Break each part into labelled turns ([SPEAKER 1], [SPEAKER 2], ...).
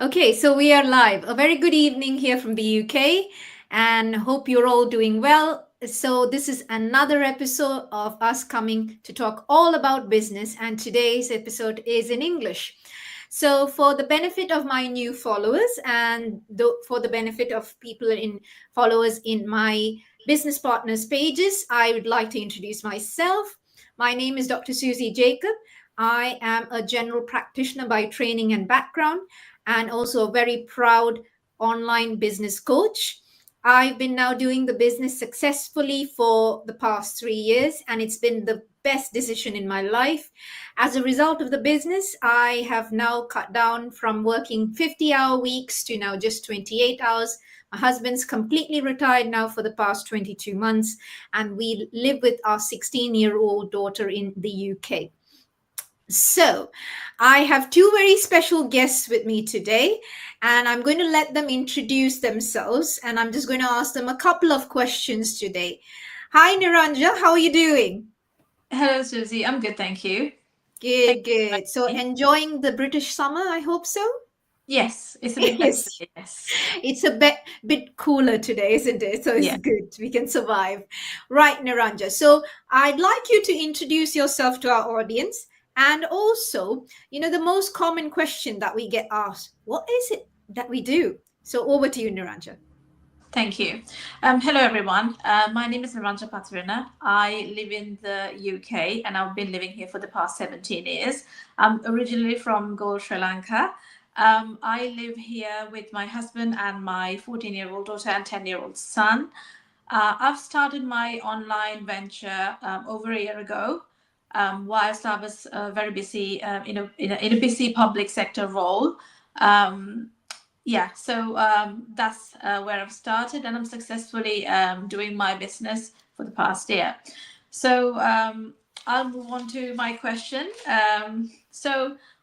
[SPEAKER 1] Okay, so we are live. A very good evening here from the UK, and hope you're all doing well. So, this is another episode of us coming to talk all about business, and today's episode is in English. So, for the benefit of my new followers and for the benefit of people in followers in my business partners pages, I would like to introduce myself. My name is Dr. Susie Jacob. I am a general practitioner by training and background and also a very proud online business coach. I've been now doing the business successfully for the past 3 years, and it's been the best decision in my life. As a result of the business, I have now cut down from working 50-hour weeks to now just 28 hours. My husband's completely retired now for the past 22 months, and we live with our 16-year-old daughter in the UK. So, I have two very special guests with me today, and I'm going to let them introduce themselves. And I'm just going to ask them a couple of questions today. Hi, Niranja, how are you doing?
[SPEAKER 2] Hello, Susie. I'm good, thank you. Thank
[SPEAKER 1] Good,
[SPEAKER 2] you for
[SPEAKER 1] good. So,
[SPEAKER 2] having me.
[SPEAKER 1] enjoying the British summer, I hope so.
[SPEAKER 2] Yes, it's a bit better
[SPEAKER 1] Yes,
[SPEAKER 2] today. Yes.
[SPEAKER 1] it's a bit cooler today, isn't it? So it's
[SPEAKER 2] Yeah.
[SPEAKER 1] good. We can survive. Right, Naranja. So I'd like you to introduce yourself to our audience. And also, the most common question that we get asked, what is it that we do? So over to you, Naranja.
[SPEAKER 2] Thank you. Hello, everyone. My name is Naranja Patrina. I live in the UK and I've been living here for the past 17 years. I'm originally from Goa, Sri Lanka. I live here with my husband and my 14-year-old daughter and 10-year-old son. I've started my online venture over a year ago. Whilst I was very busy in a busy public sector role. Um, that's where I've started, and I'm successfully doing my business for the past year. So I'll move on to my question.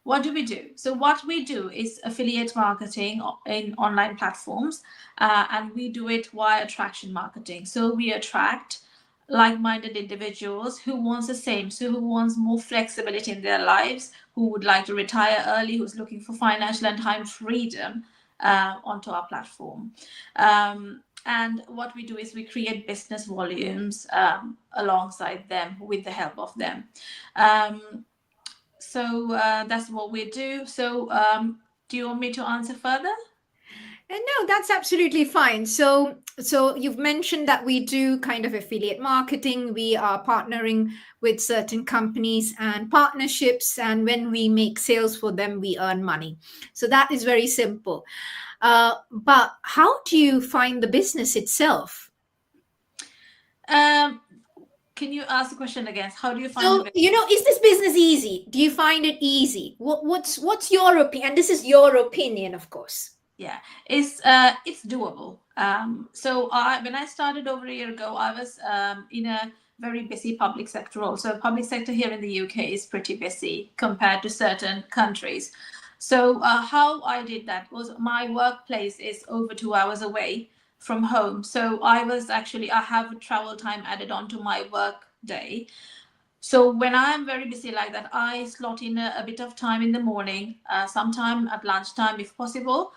[SPEAKER 2] What do we do? So what we do is affiliate marketing in online platforms, and we do it via attraction marketing. So we attract like-minded individuals who wants the same, so who wants more flexibility in their lives, who would like to retire early, who's looking for financial and time freedom onto our platform. And what we do is we create business volumes alongside them with the help of them. That's what we do. Do you want me to answer further?
[SPEAKER 1] No, that's absolutely fine. So you've mentioned that we do kind of affiliate marketing. We are partnering with certain companies and partnerships, and when we make sales for them, we earn money. So that is very simple. But how do you find the business itself?
[SPEAKER 2] Um, can you ask the question again? How do you find the
[SPEAKER 1] So,
[SPEAKER 2] business?
[SPEAKER 1] is this business easy? Do you find it easy? What's your opinion? And this is your opinion, of course.
[SPEAKER 2] Yeah, it's doable. When I started over a year ago, I was in a very busy public sector role. So public sector here in the UK is pretty busy compared to certain countries. So how I did that was my workplace is over 2 hours away from home. So I have travel time added on to my work day. So when I'm very busy like that, I slot in a bit of time in the morning, sometime at lunchtime if possible,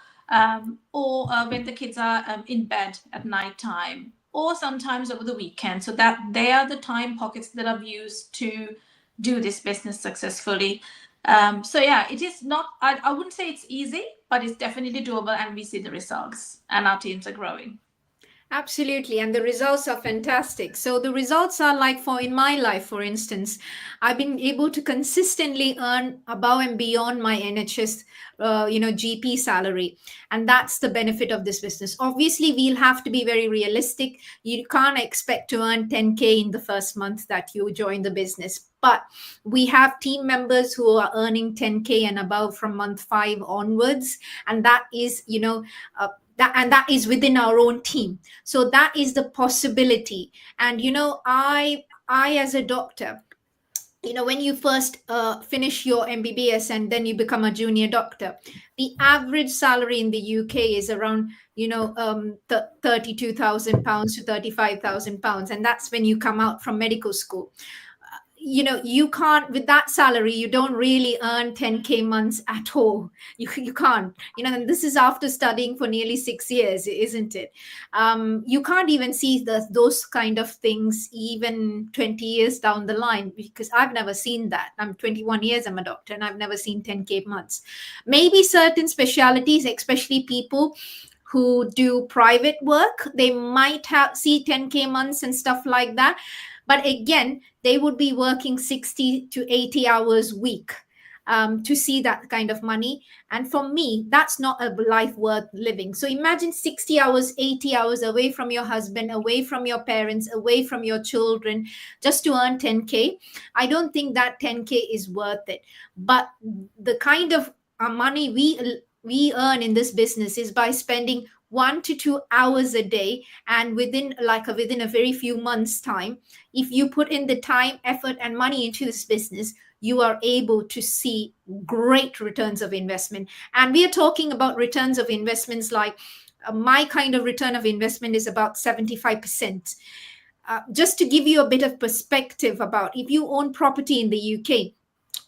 [SPEAKER 2] or when the kids are in bed at night time, or sometimes over the weekend. So that they are the time pockets that I've used to do this business successfully. It is not, I wouldn't say it's easy, but it's definitely doable and we see the results and our teams are growing.
[SPEAKER 1] Absolutely, and the results are fantastic. So the results are like for in my life, for instance, I've been able to consistently earn above and beyond my NHS, GP salary, and that's the benefit of this business. Obviously, we'll have to be very realistic. You can't expect to earn 10K in the first month that you join the business, but we have team members who are earning 10K and above from month 5 onwards, and that is, that is within our own team. So that is the possibility. And I as a doctor, when you first finish your MBBS and then you become a junior doctor, the average salary in the UK is around 32,000 pounds to 35,000 pounds, and that's when you come out from medical school. you can't, with that salary, you don't really earn 10K months at all. You can't, and this is after studying for nearly 6 years, isn't it? You can't even see those kind of things even 20 years down the line, because I've never seen that. I'm 21 years, I'm a doctor, and I've never seen 10K months. Maybe certain specialities, especially people who do private work, they might have see 10K months and stuff like that. But again, they would be working 60 to 80 hours a week to see that kind of money. And for me, that's not a life worth living. So imagine 60 hours, 80 hours away from your husband, away from your parents, away from your children, just to earn 10K. I don't think that 10K is worth it. But the kind of money we earn in this business is by spending 1 to 2 hours a day, and within a very few months time, if you put in the time, effort, and money into this business, you are able to see great returns of investment. And we are talking about returns of investments like my kind of return of investment is about 75%. Just to give you a bit of perspective, about if you own property in the UK,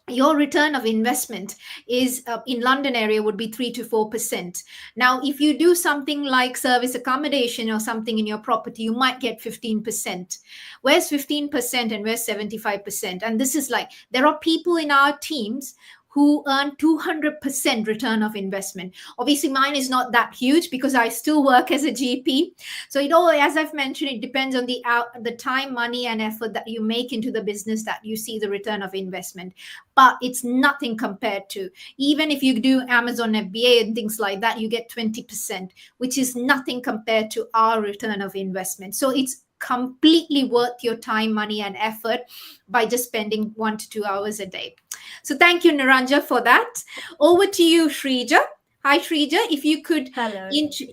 [SPEAKER 1] your return of investment is in London area would be 3 to 4%. Now, if you do something like service accommodation or something in your property, you might get 15%. Where's 15% and where's 75%? And this is like, there are people in our teams who earn 200% return of investment. Obviously, mine is not that huge because I still work as a GP. So it all, as I've mentioned, it depends on the time, money, and effort that you make into the business that you see the return of investment. But it's nothing compared to, even if you do Amazon FBA and things like that, you get 20%, which is nothing compared to our return of investment. So it's completely worth your time, money, and effort by just spending 1 to 2 hours a day. So thank you, Naranja, for that. Over to you, Shrija. Hi, Shrija. If you could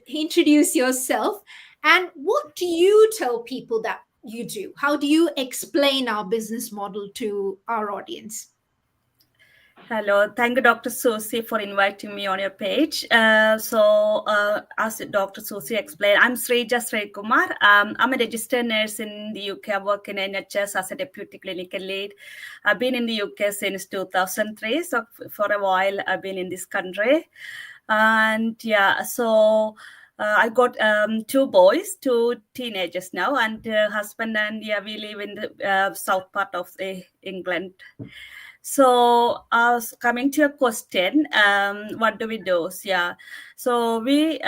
[SPEAKER 1] introduce yourself, and what do you tell people that you do? How do you explain our business model to our audience?
[SPEAKER 3] Hello, thank you, Dr. Susie, for inviting me on your page. As Dr. Susie explained, I'm Srija Srikumar. I'm a registered nurse in the UK. I work in NHS as a deputy clinical lead. I've been in the UK since 2003, so for a while I've been in this country. And I got 2 boys, 2 teenagers now, and husband, and we live in the south part of England. So coming to your question, what do we do? So we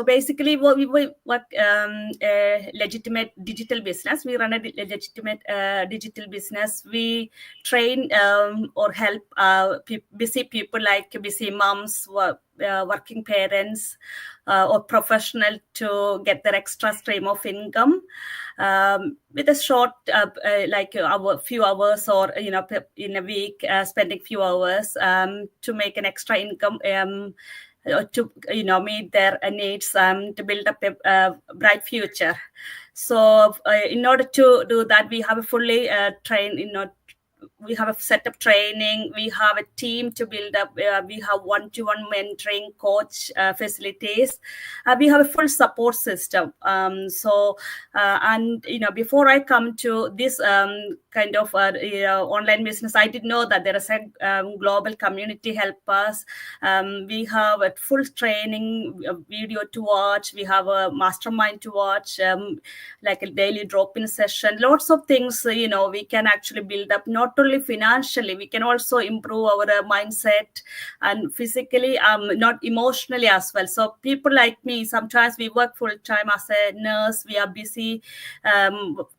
[SPEAKER 3] basically we work a legitimate digital business. We run a legitimate digital business. We train or help busy people, like busy moms, working parents, or professional, to get their extra stream of income with a short few hours, or in a week, spending few hours to make an extra income, to meet their needs, to build up a bright future. So in order to do that, we have a fully trained, we have a set up training, we have a team to build up, we have one-to-one mentoring, coach facilities, we have a full support system. Before I come to this kind of online business, I didn't know that there is a global community help us. We have a full training video to watch, we have a mastermind to watch, like a daily drop-in session, lots of things. We can actually build up, not only financially, we can also improve our mindset, and physically, not emotionally as well. So people like me, sometimes we work full time as a nurse, we are busy,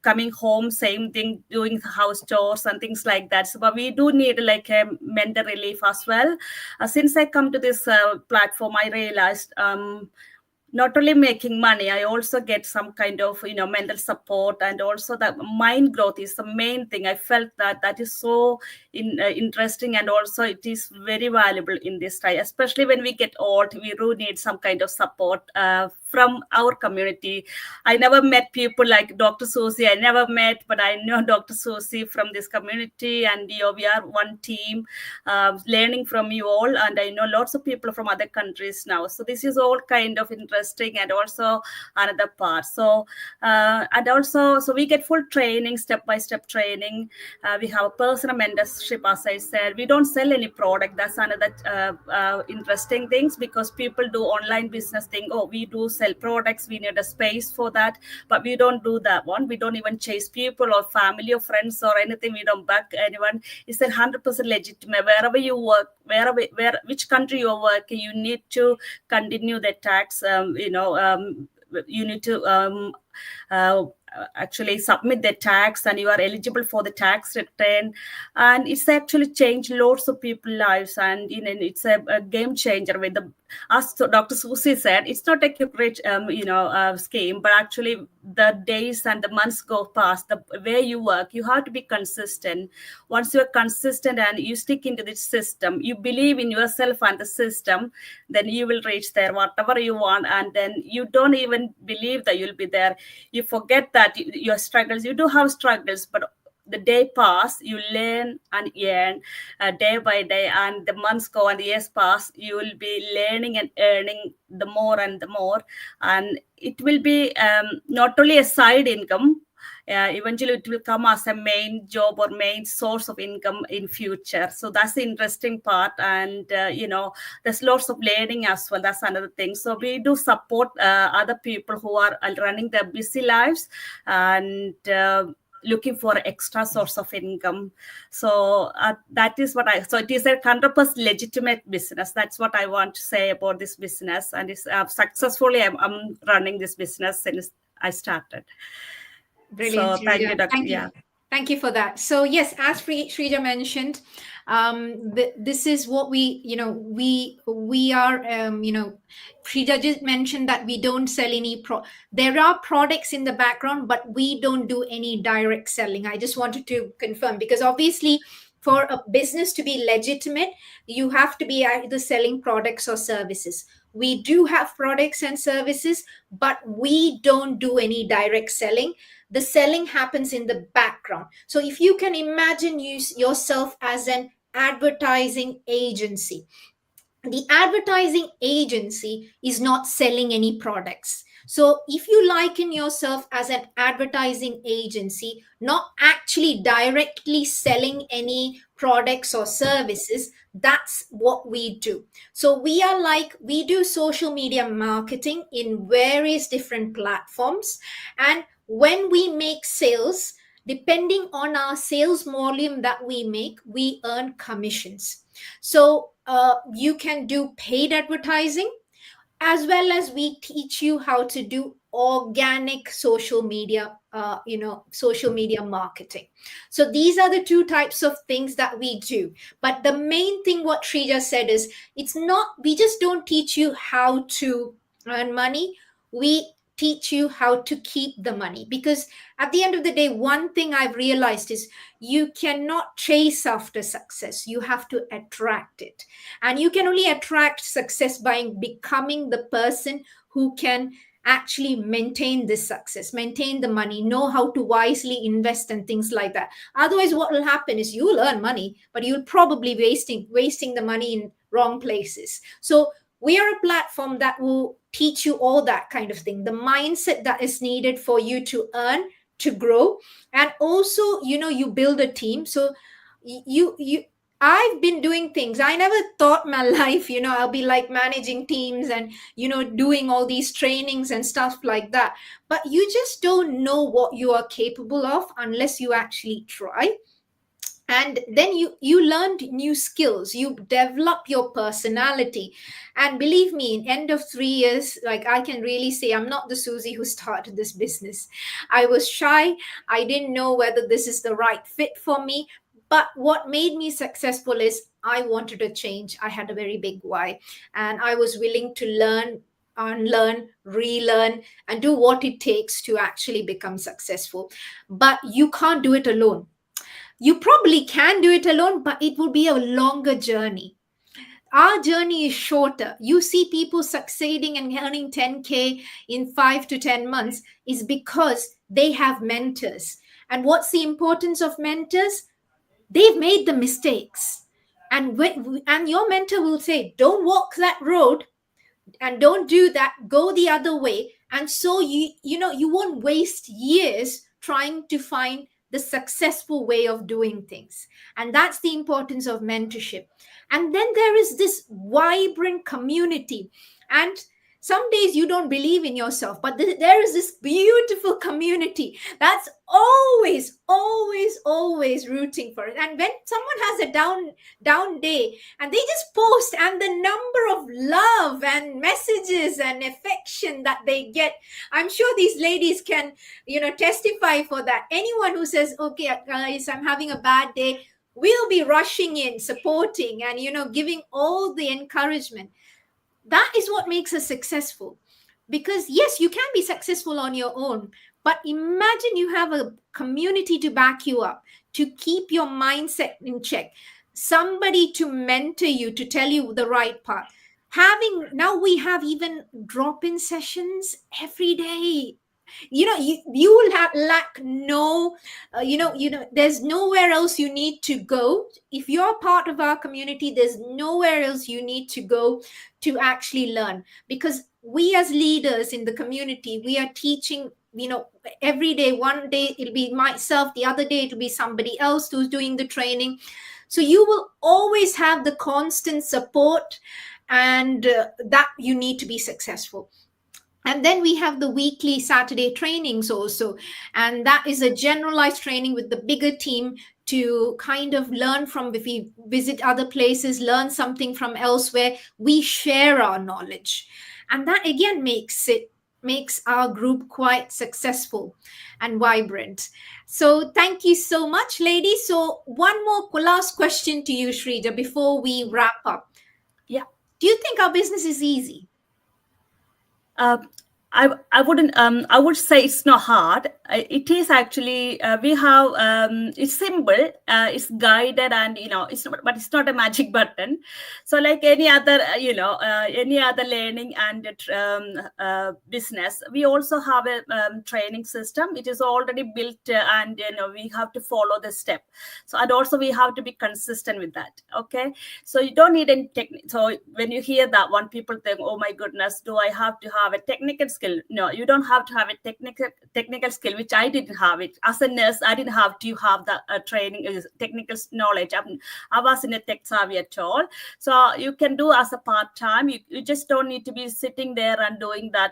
[SPEAKER 3] coming home, same thing, doing house chores and things like that. So, but we do need like a mental relief as well. Since I come to this platform, I realized not only making money, I also get some kind of mental support, and also that mind growth is the main thing. I felt that is so interesting, and also it is very valuable in this time, especially when we get old. We do need some kind of support from our community. I never met people like Dr. Susie. I never met, but I know Dr. Susie from this community, and we are one team, learning from you all. And I know lots of people from other countries now. So this is all kind of interesting, and also another part. So and also, so we get full training, step-by-step training. We have a personal mentorship, as I said. We don't sell any product. That's another interesting things, because people do online business think, oh, we do sell products, we need a space for that, but we don't do that one. We don't even chase people or family or friends or anything. We don't bug anyone. It's 100% legitimate. Wherever you work, which country you are working, you need to continue the tax. You need to actually submit the tax, and you are eligible for the tax return. And it's actually changed lots of people's lives, and it's a game changer. With as Dr. Susie said, it's not a great scheme, but actually the days and the months go past. The way you work, you have to be consistent. Once you're consistent and you stick into the system, you believe in yourself and the system, then you will reach there, whatever you want. And then you don't even believe that you'll be there. You forget that your struggles. You do have struggles, but the day pass, you learn and earn day by day, and the months go and the years pass. You will be learning and earning the more and the more, and it will be not only a side income. Eventually it will come as a main job or main source of income in future. So that's the interesting part. And there's lots of learning as well. That's another thing. So we do support other people who are running their busy lives and looking for extra source of income. So that is what so it is a 100% legitimate business. That's what I want to say about this business. And it's successfully I'm running this business since I started.
[SPEAKER 1] Brilliant.
[SPEAKER 3] So thank you, Dr.
[SPEAKER 1] Thank you.
[SPEAKER 3] Yeah.
[SPEAKER 1] Thank you for that. So yes, as Shrija mentioned, this is what we are, Shrija just mentioned that we don't sell any there are products in the background, but we don't do any direct selling. I just wanted to confirm, because obviously for a business to be legitimate, you have to be either selling products or services. We do have products and services, but we don't do any direct selling. The selling happens in the background. So if you can imagine yourself as an advertising agency, the advertising agency is not selling any products. So if you liken yourself as an advertising agency, not actually directly selling any products or services, that's what we do. So we do social media marketing in various different platforms. And when we make sales, depending on our sales volume that we make, we earn commissions. So you can do paid advertising, as well as we teach you how to do organic social media marketing. So these are the two types of things that we do. But the main thing what Shrija said is, we just don't teach you how to earn money. We teach you how to keep the money, because at the end of the day, one thing I've realized is you cannot chase after success. You have to attract it, and you can only attract success by becoming the person who can actually maintain this success, maintain the money, know how to wisely invest and things like that. Otherwise, what will happen is you will earn money, but you'll probably wasting the money in wrong places. So we are a platform that will teach you all that kind of thing, the mindset that is needed for you to earn, to grow. And also, you build a team. So I've been doing things I never thought my life, I'll be like managing teams and, doing all these trainings and stuff like that. But you just don't know what you are capable of unless you actually try. And then you learned new skills, you develop your personality. And believe me, in end of 3 years, like, I can really say I'm not the Susie who started this business. I was shy. I didn't know whether this is the right fit for me. But what made me successful is I wanted to change. I had a very big why, and I was willing to learn, unlearn, relearn, and do what it takes to actually become successful. But you can't do it alone. You probably can do it alone, but it will be a longer journey. Our journey is shorter. You see people succeeding and earning 10K in 5 to 10 months is because they have mentors. And what's the importance of mentors? They've made the mistakes. And your mentor will say, don't walk that road and don't do that, go the other way. And so you won't waste years trying to find the successful way of doing things. And that's the importance of mentorship. And then there is this vibrant community. And some days you don't believe in yourself, but there is this beautiful community that's always rooting for it. And when someone has a down day and they just post, and the number of love and messages and affection that they get, I'm sure these ladies can testify for that. Anyone who says, okay guys, I'm having a bad day, we'll be rushing in, supporting, and giving all the encouragement. That is what makes us successful. Because yes, you can be successful on your own, but imagine you have a community to back you up, to keep your mindset in check, somebody to mentor you, to tell you the right path. Now we have even drop-in sessions every day. You will lack no there's nowhere else you need to go. If you're part of our community, there's nowhere else you need to go to actually learn, because we as leaders in the community, we are teaching every day. One day it'll be myself, the other day it'll be somebody else who's doing the training. So you will always have the constant support, and that you need to be successful. And then we have the weekly Saturday trainings also. And that is a generalized training with the bigger team to kind of learn from, if we visit other places, learn something from elsewhere. We share our knowledge. And that again makes our group quite successful and vibrant. So thank you so much, ladies. So one more last question to you, Shrija, before we wrap up.
[SPEAKER 3] Yeah.
[SPEAKER 1] Do you think our business is easy?
[SPEAKER 3] I wouldn't. I would say it's not hard. It is actually. We have. It's simple. It's guided, and but it's not a magic button. So like any other, any other learning and business, we also have a training system. It is already built, and we have to follow the step. So and also we have to be consistent with that. Okay. So you don't need any technique. So when you hear that one, people think, oh my goodness, do I have to have a technical skill? No, you don't have to have a technical skill, which I didn't have it. As a nurse, I didn't have to have the training, technical knowledge. I was in a tech savvy at all. So you can do as a part-time. You just don't need to be sitting there and doing that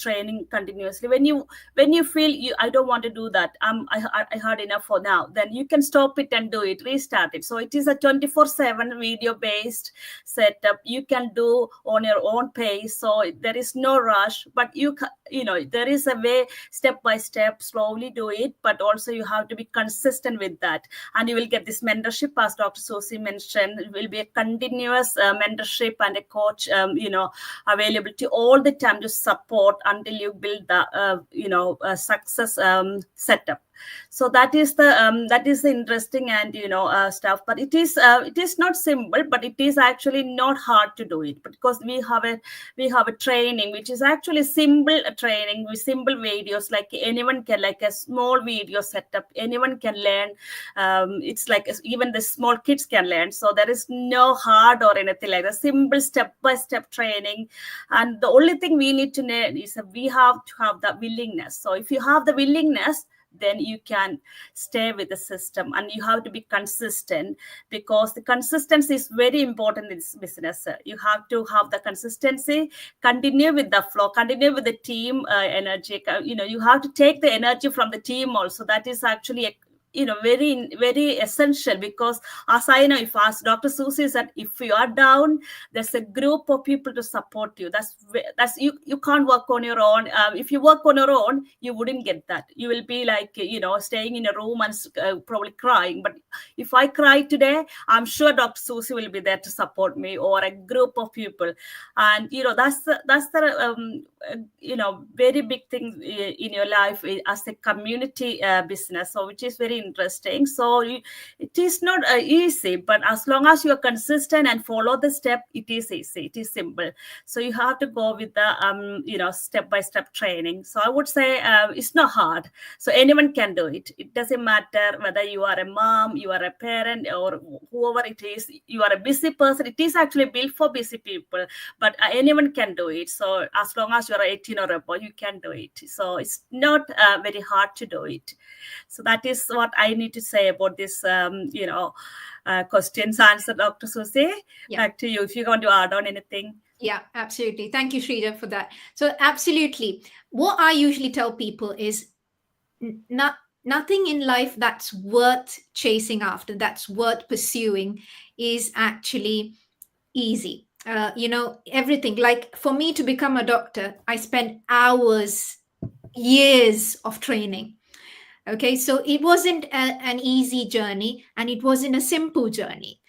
[SPEAKER 3] training continuously. When you feel I don't want to do that, I heard enough for now, then you can stop it and do it, restart it. So it is a 24/7 video-based setup. You can do on your own pace. So there is no rush, but there is a way, step by step, slowly do it, but also you have to be consistent with that, and you will get this mentorship, as Dr. Susie mentioned. It will be a continuous mentorship and a coach available to all the time to support until you build the success setup. So that is the interesting and stuff. But it is not simple, but it is actually not hard to do it, because we have a training which is actually simple training with simple videos. Like anyone can, like a small video setup, anyone can learn. It's like even the small kids can learn. So there is no hard or anything like that. Simple step-by-step training. And the only thing we need to know is that we have to have that willingness. So if you have the willingness, then you can stay with the system, and you have to be consistent, because the consistency is very important in this business. You have to have the consistency, continue with the flow, continue with the team energy. You have to take the energy from the team also. That is actually very, very essential, because as I know, as Dr. Susie said, if you are down, there's a group of people to support you. That's you can't work on your own. If you work on your own, you wouldn't get that. You will be like, staying in a room and probably crying. But if I cry today, I'm sure Dr. Susie will be there to support me, or a group of people. And that's the very big thing in your life as a community business. So which is very interesting. So it is not easy, but as long as you are consistent and follow the step, it is easy. It is simple. So you have to go with the step-by-step training. So I would say it's not hard. So anyone can do it. It doesn't matter whether you are a mom, you are a parent, or whoever it is. You are a busy person. It is actually built for busy people, but anyone can do it. So as long as you are 18 or above, you can do it. So it's not very hard to do it. So that is what I need to say about this, questions answered, Dr. Susie.
[SPEAKER 1] Yeah.
[SPEAKER 3] Back to you if you want to add on anything.
[SPEAKER 1] Yeah, absolutely. Thank you, Shrija, for that. So absolutely. What I usually tell people is nothing in life that's worth chasing after, that's worth pursuing, is actually easy. Everything. Like for me to become a doctor, I spent hours, years of training. Okay, so it wasn't an easy journey, and it wasn't a simple journey,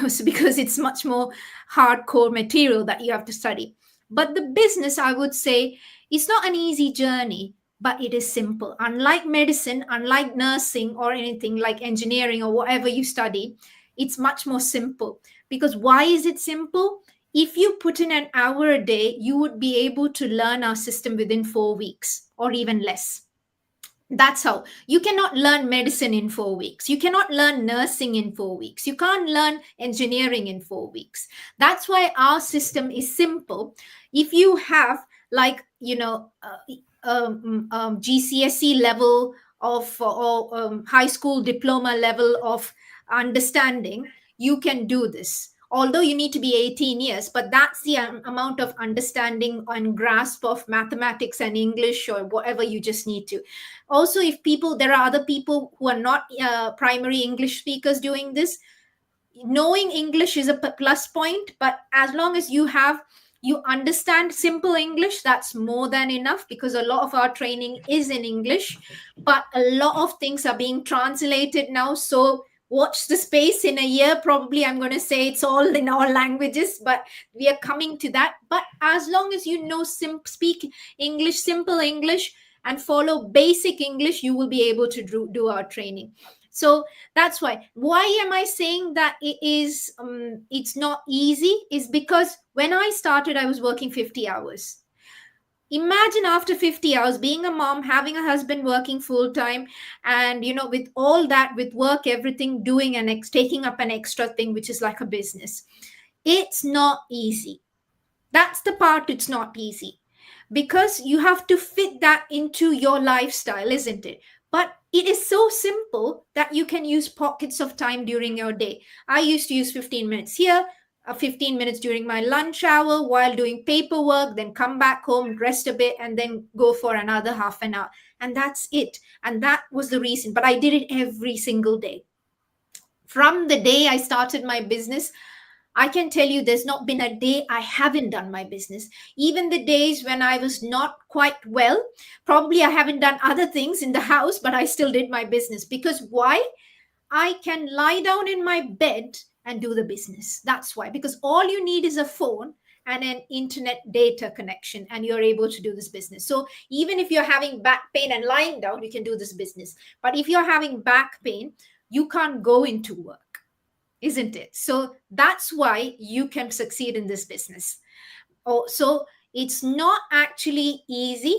[SPEAKER 1] so because it's much more hardcore material that you have to study. But the business, I would say, it's not an easy journey, but it is simple. Unlike medicine, unlike nursing or anything like engineering or whatever you study, it's much more simple. Because why is it simple? If you put in an hour a day, you would be able to learn our system within 4 weeks or even less. That's how. You cannot learn medicine in 4 weeks. You cannot learn nursing in 4 weeks. You can't learn engineering in 4 weeks. That's why our system is simple. If you have GCSE level of or high school diploma level of understanding, you can do this. Although you need to be 18 years, but that's the amount of understanding and grasp of mathematics and English or whatever you just need to. Also, there are other people who are not primary English speakers doing this, knowing English is a plus point, but as long as you understand simple English, that's more than enough, because a lot of our training is in English, but a lot of things are being translated now. So watch the space. In a year, probably I'm going to say it's all in all languages, but we are coming to that. But as long as you know speak English, simple English, and follow basic English, you will be able to do our training. So that's why am I saying that it's not easy, is because when I started, I was working 50 hours. Imagine after 50 hours, being a mom, having a husband working full time, and, with all that, with work, everything, doing taking up an extra thing, which is like a business. It's not easy. That's the part. It's not easy, because you have to fit that into your lifestyle, isn't it? But it is so simple that you can use pockets of time during your day. I used to use 15 minutes here, 15 minutes during my lunch hour while doing paperwork, then come back home, rest a bit, and then go for another half an hour. And that's it. And that was the reason. But I did it every single day. From the day I started my business, I can tell you there's not been a day I haven't done my business. Even the days when I was not quite well, probably I haven't done other things in the house, but I still did my business. Because why? I can lie down in my bed and do the business. That's why. Because all you need is a phone and an internet data connection, and you're able to do this business. So even if you're having back pain and lying down, you can do this business. But if you're having back pain, you can't go into work, isn't it? So that's why you can succeed in this business. So it's not actually easy,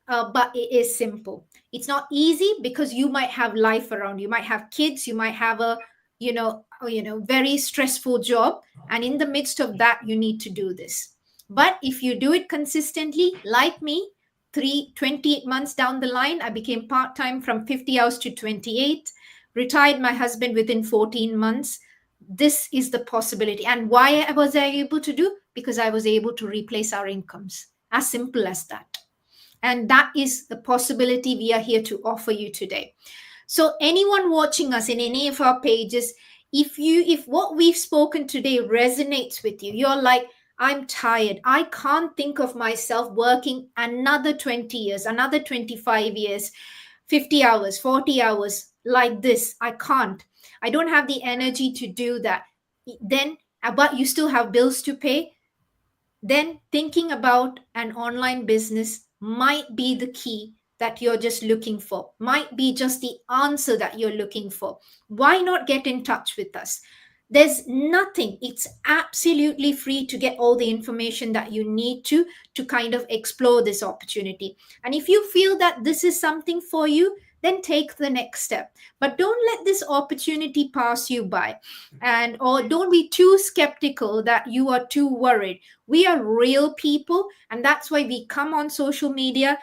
[SPEAKER 1] but it is simple. It's not easy because you might have life around. You might have kids. You might have a, very stressful job. And in the midst of that, you need to do this. But if you do it consistently, like me, 28 months down the line, I became part-time from 50 hours to 28, retired my husband within 14 months. This is the possibility. And why was I able to do? Because I was able to replace our incomes. As simple as that. And that is the possibility we are here to offer you today. So anyone watching us in any of our pages, if what we've spoken today resonates with you, you're like, I'm tired. I can't think of myself working another 20 years, another 25 years, 50 hours, 40 hours like this. I can't. I don't have the energy to do that. Then, but you still have bills to pay. Then thinking about an online business might be the key that you're just looking for, might be just the answer that you're looking for. Why not get in touch with us? There's nothing, it's absolutely free to get all the information that you need to kind of explore this opportunity. And if you feel that this is something for you, then take the next step. But don't let this opportunity pass you by, and or don't be too skeptical that you are too worried. We are real people, and that's why we come on social media.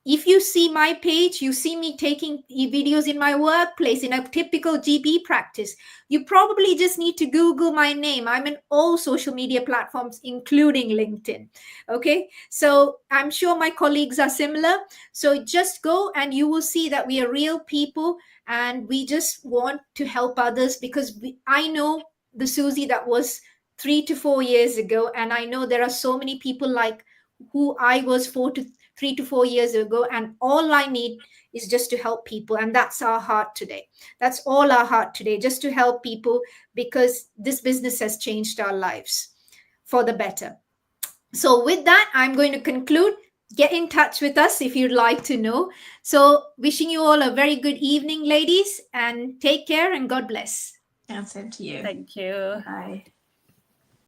[SPEAKER 1] If you see my page, you see me taking videos in my workplace in a typical GB practice. You probably just need to Google my name. I'm in all social media platforms, including LinkedIn. Okay, so I'm sure my colleagues are similar. So just go and you will see that we are real people, and we just want to help others, because I know the Susie that was 3 to 4 years ago, and I know there are so many people like who I was 3 to 4 years ago, and all I need is just to help people. And that's our heart today. That's all our heart today, just to help people, because this business has changed our lives for the better. So with that, I'm going to conclude. Get in touch with us if you'd like to know. So wishing you all a very good evening, ladies, and take care and God bless.
[SPEAKER 2] And same to you.
[SPEAKER 3] Thank you.
[SPEAKER 2] Bye.